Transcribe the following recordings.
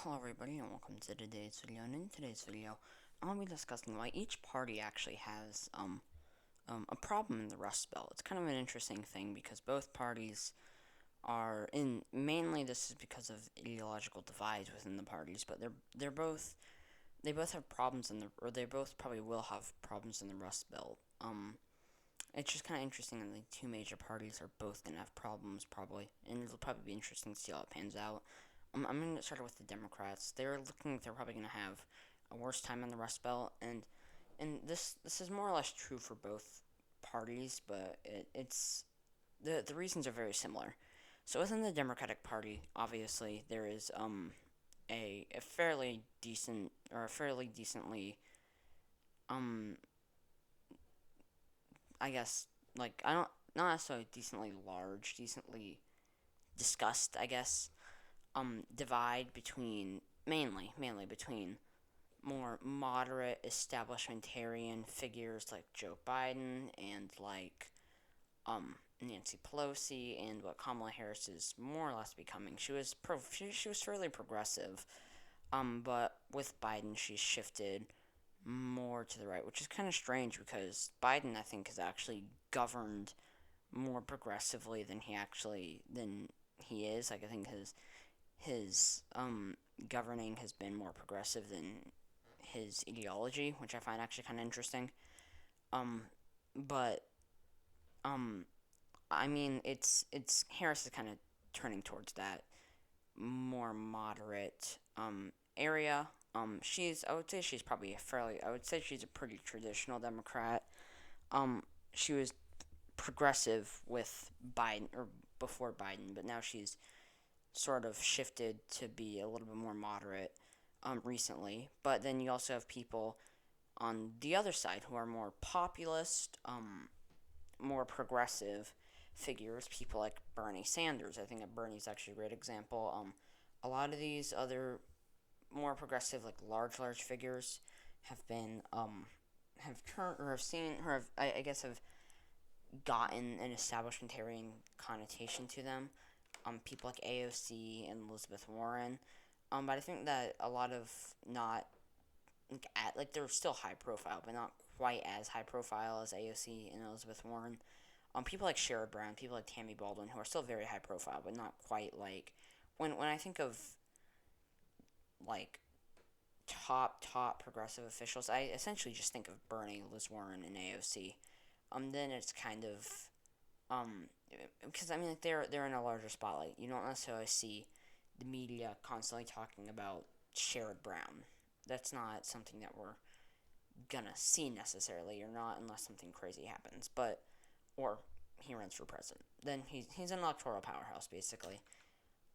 Hello everybody and welcome to today's video, and in today's video I'm going to be discussing why each party actually has a problem in the Rust Belt. It's kind of an interesting thing because both parties are in, mainly this is because of ideological divides within the parties, but they both have problems or they both probably will have problems in the Rust Belt. It's just kind of interesting that the two major parties are both going to have problems probably, and it'll probably be interesting to see how it pans out. I'm going to start with the Democrats. They're probably going to have a worse time in the Rust Belt, and this is more or less true for both parties, but it's the reasons are very similar. So within the Democratic Party, obviously there is a fairly decent or a fairly decently um I guess like I don't not necessarily decently large, decently discussed, I guess, divide between mainly between more moderate establishmentarian figures like Joe Biden and like Nancy Pelosi and what Kamala Harris is more or less becoming. She was fairly progressive, but with Biden she's shifted more to the right, which is kind of strange because Biden I think has actually governed more progressively than he is. Like I think his governing has been more progressive than his ideology, which I find actually kind of interesting. Um, but um, I mean, it's Harris is kind of turning towards that more moderate area. I would say she's probably I would say she's a pretty traditional Democrat. Um, she was progressive with Biden or before Biden, but now she's sort of shifted to be a little bit more moderate recently. But then you also have people on the other side who are more populist, more progressive figures, people like Bernie Sanders. I think that Bernie's actually a great example. A lot of these other more progressive, like large figures, have been have turned or have seen or have I guess have gotten an establishmentarian connotation to them. People like AOC and Elizabeth Warren. But I think that a lot of not like they're still high profile, but not quite as high profile as AOC and Elizabeth Warren. People like Sherrod Brown, people like Tammy Baldwin, who are still very high profile, but not quite like when I think of like top progressive officials, I essentially just think of Bernie, Liz Warren, and AOC. Then it's kind of um because I mean like they're in a larger spotlight. You don't necessarily see the media constantly talking about Sherrod Brown. That's not something that we're gonna see necessarily, or not unless something crazy happens. But or he runs for president, then he's an electoral powerhouse basically.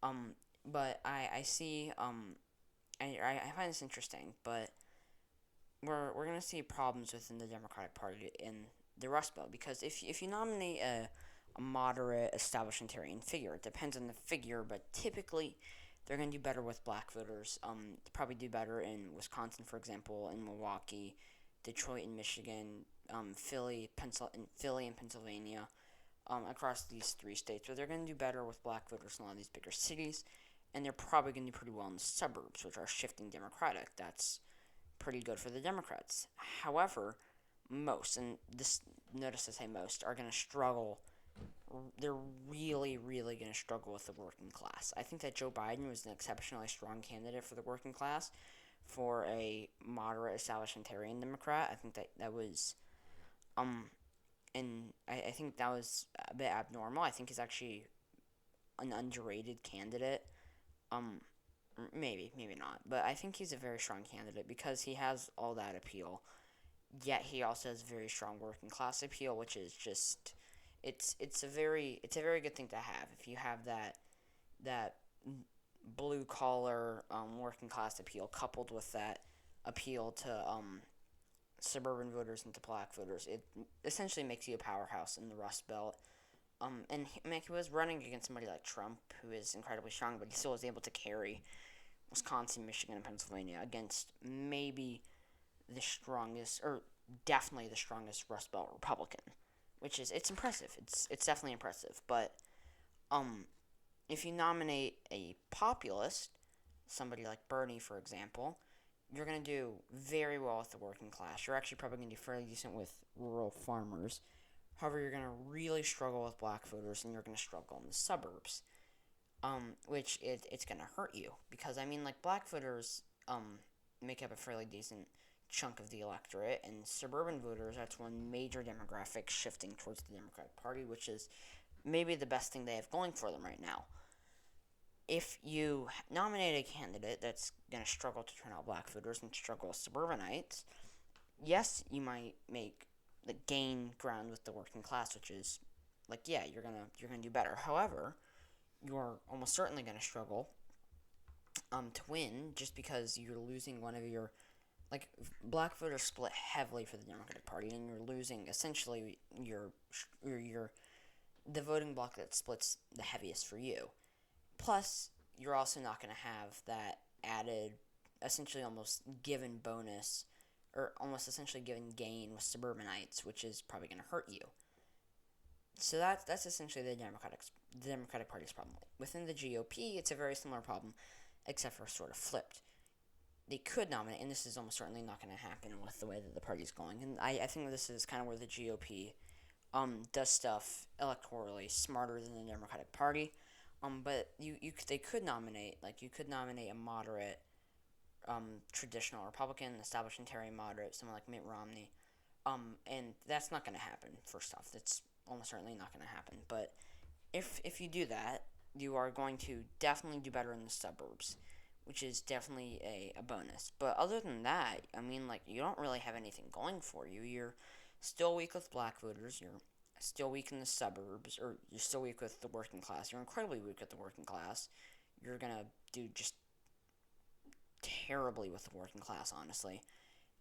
Um, but I see I find this interesting, but we're gonna see problems within the Democratic Party in the Rust Belt because if you nominate a moderate establishmentarian figure, it depends on the figure, but typically they're gonna do better with black voters. Probably do better in Wisconsin, for example, in Milwaukee, Detroit, and Michigan, Philly, and Pennsylvania. Across these three states, but they're going to do better with black voters in a lot of these bigger cities, and they're probably going to do pretty well in the suburbs, which are shifting Democratic. That's pretty good for the Democrats. However, most, and this notice I say most, are going to struggle. They're really going to struggle with the working class. I think that Joe Biden was an exceptionally strong candidate for the working class, for a moderate establishmentarian Democrat. I think that was um and I think that was a bit abnormal. I think he's actually an underrated candidate. Um, maybe not, but I think he's a very strong candidate because he has all that appeal. Yet he also has very strong working class appeal, which is just it's a very good thing to have if you have that blue collar working class appeal coupled with that appeal to suburban voters and to black voters. It essentially makes you a powerhouse in the Rust Belt. And he was running against somebody like Trump, who is incredibly strong, but he still was able to carry Wisconsin, Michigan, and Pennsylvania against maybe the strongest, or definitely the strongest Rust Belt Republican, which is it's impressive. It's definitely impressive. But um, if you nominate a populist, somebody like Bernie, for example, you're going to do very well with the working class. You're actually probably going to do fairly decent with rural farmers. However, you're going to really struggle with black voters, and you're going to struggle in the suburbs, which it's going to hurt you. Because, I mean, like, black voters make up a fairly decent chunk of the electorate, and suburban voters, that's one major demographic shifting towards the Democratic Party, which is maybe the best thing they have going for them right now. If you nominate a candidate that's going to struggle to turn out black voters and struggle with suburbanites, yes, you might make the gain ground with the working class, which is like, yeah, you're gonna do better. However, you're almost certainly gonna struggle to win just because you're losing one of your, like, black voters split heavily for the Democratic Party, and you're losing essentially your the voting bloc that splits the heaviest for you. Plus, you're also not going to have that added, essentially almost given bonus, or almost essentially given gain with suburbanites, which is probably going to hurt you. So that's essentially the Democratic Party's problem. Within the GOP, it's a very similar problem, except for sort of flipped. They could nominate, and this is almost certainly not going to happen with the way that the party's going. And I think this is kind of where the GOP does stuff electorally smarter than the Democratic Party. But they could nominate, like, you could nominate a moderate, traditional Republican, establishmentarian moderate, someone like Mitt Romney, and that's not going to happen. First off, that's almost certainly not going to happen. But if you do that, you are going to definitely do better in the suburbs, which is definitely a bonus. But other than that, I mean, like, you don't really have anything going for you. You're still weak with black voters. You're still weak in the suburbs, or you're still weak with the working class. You're incredibly weak with the working class. You're going to do just terribly with the working class, honestly.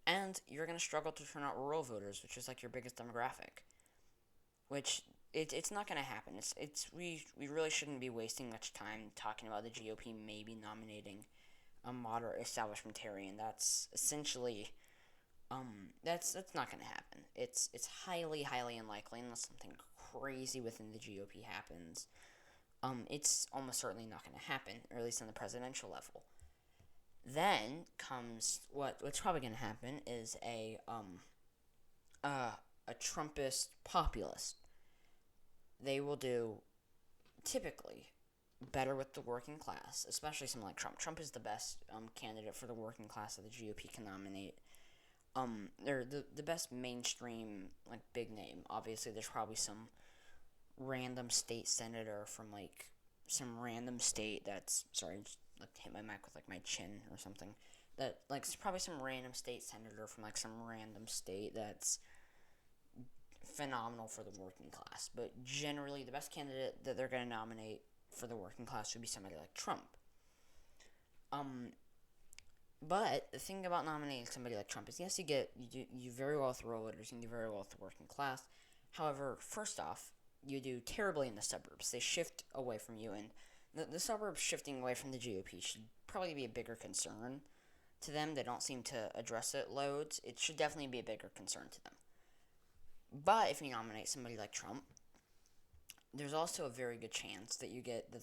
And you're going to struggle to turn out rural voters, which is like your biggest demographic. Which, it's not going to happen. We really shouldn't be wasting much time talking about the GOP maybe nominating a moderate establishmentarian. That's essentially, that's not going to happen. It's highly, highly unlikely unless something crazy within the GOP happens. It's almost certainly not going to happen, or at least on the presidential level. Then comes what's probably going to happen is a Trumpist populist. They will do typically better with the working class, especially someone like Trump. Trump is the best candidate for the working class that the GOP can nominate. They're the best mainstream, like, big name. Obviously, there's probably some random state senator from, like, some random state that's, sorry, I just hit my mic with, like, my chin or something. That, like, it's probably some random state senator from, like, some random state that's phenomenal for the working class. But generally, the best candidate that they're going to nominate for the working class would be somebody like Trump. But the thing about nominating somebody like Trump is, yes, you very well with the rural voters, and you do very well with the working class. However, first off, you do terribly in the suburbs. They shift away from you, and the suburbs shifting away from the GOP should probably be a bigger concern to them. They don't seem to address it loads. It should definitely be a bigger concern to them. But if you nominate somebody like Trump, there's also a very good chance that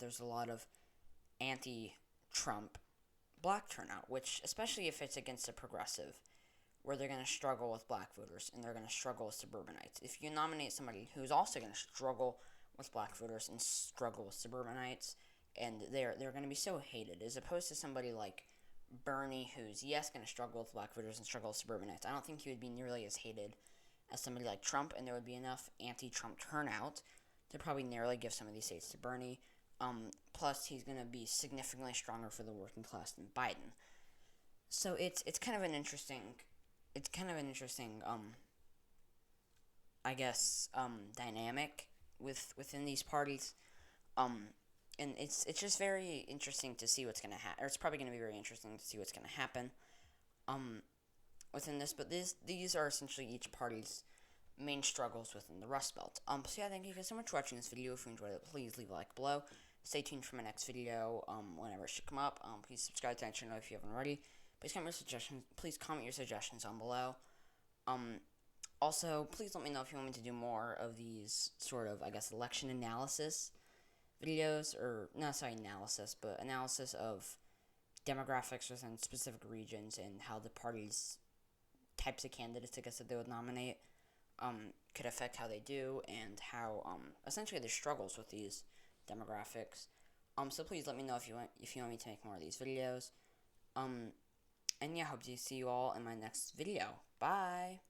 there's a lot of anti-Trump black turnout, which, especially if it's against a progressive, where they're going to struggle with black voters and they're going to struggle with suburbanites. If you nominate somebody who's also going to struggle with black voters and struggle with suburbanites, and they're going to be so hated, as opposed to somebody like Bernie, who's, yes, going to struggle with black voters and struggle with suburbanites, I don't think he would be nearly as hated as somebody like Trump, and there would be enough anti-Trump turnout to probably narrowly give some of these states to Bernie. Plus, he's going to be significantly stronger for the working class than Biden. So it's kind of an interesting, I guess, dynamic within these parties. And it's just very interesting to see what's going to happen, or it's probably going to be very interesting to see what's going to happen within this. But these are essentially each party's main struggles within the Rust Belt. So yeah, thank you guys so much for watching this video. If you enjoyed it, please leave a like below. Stay tuned for my next video, whenever it should come up. Please subscribe to my channel if you haven't already. Please comment your suggestions down below. Also, please let me know if you want me to do more of these sort of, I guess, election analysis videos, or not sorry analysis, but analysis of demographics within specific regions and how the parties types of candidates, I guess, that they would nominate could affect how they do and how essentially their struggles with these demographics. So please let me know if you want me to make more of these videos. And yeah, hope to see you all in my next video. Bye.